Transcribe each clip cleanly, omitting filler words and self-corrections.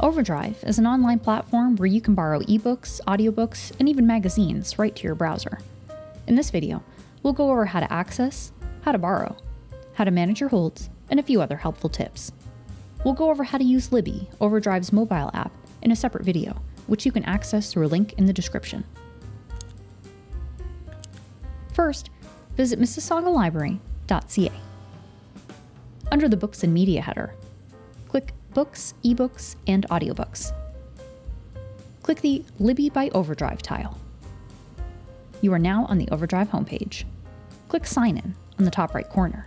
Overdrive is an online platform where you can borrow ebooks, audiobooks, and even magazines right to your browser. In this video, we'll go over how to access, how to borrow, how to manage your holds, and a few other helpful tips. We'll go over how to use Libby, Overdrive's mobile app, in a separate video, which you can access through a link in the description. First, visit MississaugaLibrary.ca. Under the Books and Media header, click Books, eBooks, and Audiobooks. Click the Libby by Overdrive tile. You are now on the Overdrive homepage. Click Sign In on the top right corner.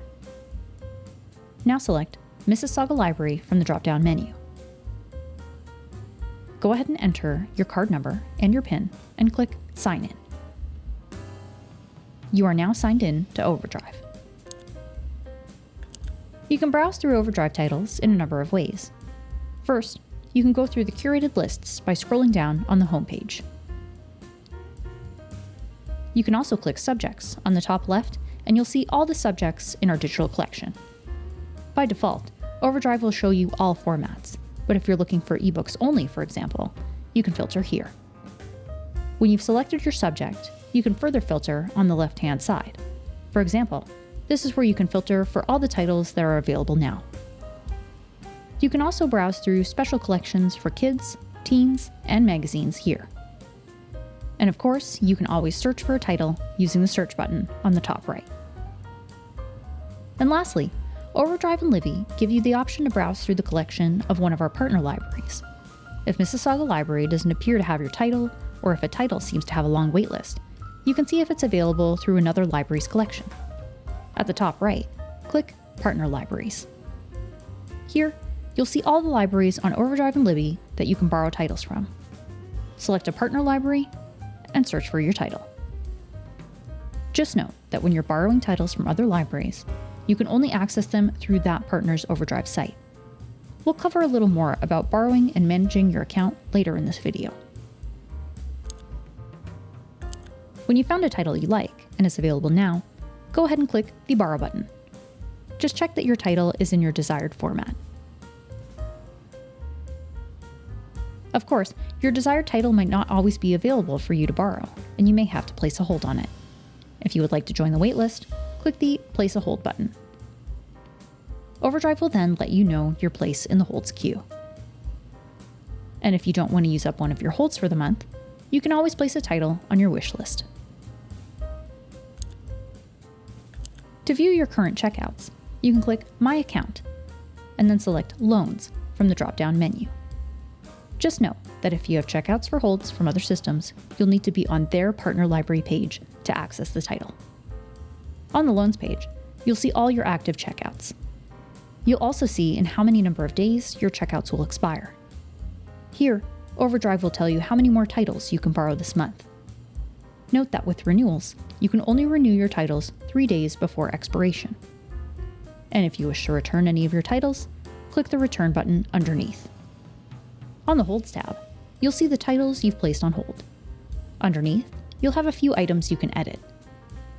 Now select Mississauga Library from the drop-down menu. Go ahead and enter your card number and your PIN and click Sign In. You are now signed in to Overdrive. You can browse through Overdrive titles in a number of ways. First, you can go through the curated lists by scrolling down on the homepage. You can also click Subjects on the top left, and you'll see all the subjects in our digital collection. By default, Overdrive will show you all formats, but if you're looking for ebooks only, for example, you can filter here. When you've selected your subject, you can further filter on the left-hand side. For example, this is where you can filter for all the titles that are available now. You can also browse through special collections for kids, teens, and magazines here. And of course, you can always search for a title using the search button on the top right. And lastly, Overdrive and Libby give you the option to browse through the collection of one of our partner libraries. If Mississauga Library doesn't appear to have your title, or if a title seems to have a long waitlist, you can see if it's available through another library's collection. At the top right, click Partner Libraries. Here, you'll see all the libraries on Overdrive and Libby that you can borrow titles from. Select a partner library and search for your title. Just note that when you're borrowing titles from other libraries, you can only access them through that partner's Overdrive site. We'll cover a little more about borrowing and managing your account later in this video. When you found a title you like and is available now, go ahead and click the Borrow button. Just check that your title is in your desired format. Of course, your desired title might not always be available for you to borrow, and you may have to place a hold on it. If you would like to join the waitlist, click the Place a Hold button. Overdrive will then let you know your place in the holds queue. And if you don't want to use up one of your holds for the month, you can always place a title on your wish list. To view your current checkouts, you can click My Account, and then select Loans from the drop-down menu. Just note that if you have checkouts for holds from other systems, you'll need to be on their partner library page to access the title. On the Loans page, you'll see all your active checkouts. You'll also see in how many number of days your checkouts will expire. Here, Overdrive will tell you how many more titles you can borrow this month. Note that with renewals, you can only renew your titles 3 days before expiration. And if you wish to return any of your titles, click the Return button underneath. On the Holds tab, you'll see the titles you've placed on hold. Underneath, you'll have a few items you can edit.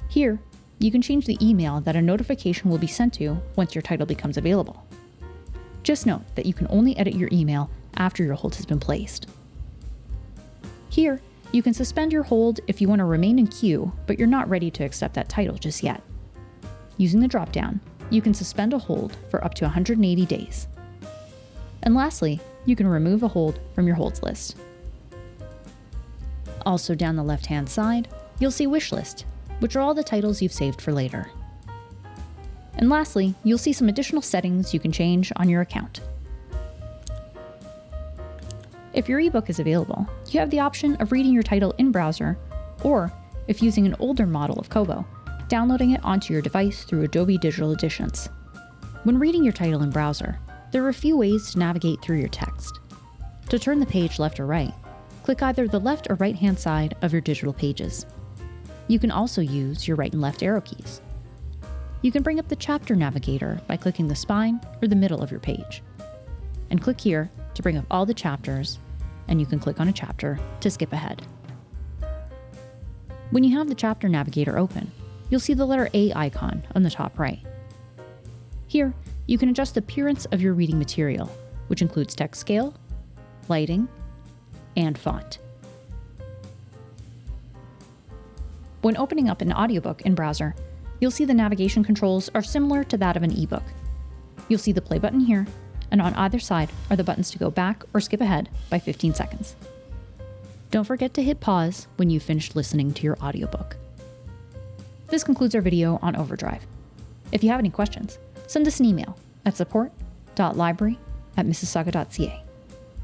Here, you can change the email that a notification will be sent to once your title becomes available. Just note that you can only edit your email after your hold has been placed. Here, you can suspend your hold if you want to remain in queue, but you're not ready to accept that title just yet. Using the drop-down, you can suspend a hold for up to 180 days. And lastly, you can remove a hold from your holds list. Also down the left-hand side, you'll see Wish List, which are all the titles you've saved for later. And lastly, you'll see some additional settings you can change on your account. If your ebook is available, you have the option of reading your title in browser, or, if using an older model of Kobo, downloading it onto your device through Adobe Digital Editions. When reading your title in browser, there are a few ways to navigate through your text. To turn the page left or right, click either the left or right-hand side of your digital pages. You can also use your right and left arrow keys. You can bring up the chapter navigator by clicking the spine or the middle of your page. And click here to bring up all the chapters, and you can click on a chapter to skip ahead. When you have the chapter navigator open, you'll see the letter A icon on the top right. Here, you can adjust the appearance of your reading material, which includes text scale, lighting, and font. When opening up an audiobook in browser, you'll see the navigation controls are similar to that of an ebook. You'll see the play button here, and on either side are the buttons to go back or skip ahead by 15 seconds. Don't forget to hit pause when you've finished listening to your audiobook. This concludes our video on Overdrive. If you have any questions, send us an email at support.library@mississauga.ca.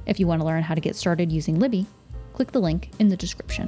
If you want to learn how to get started using Libby, click the link in the description.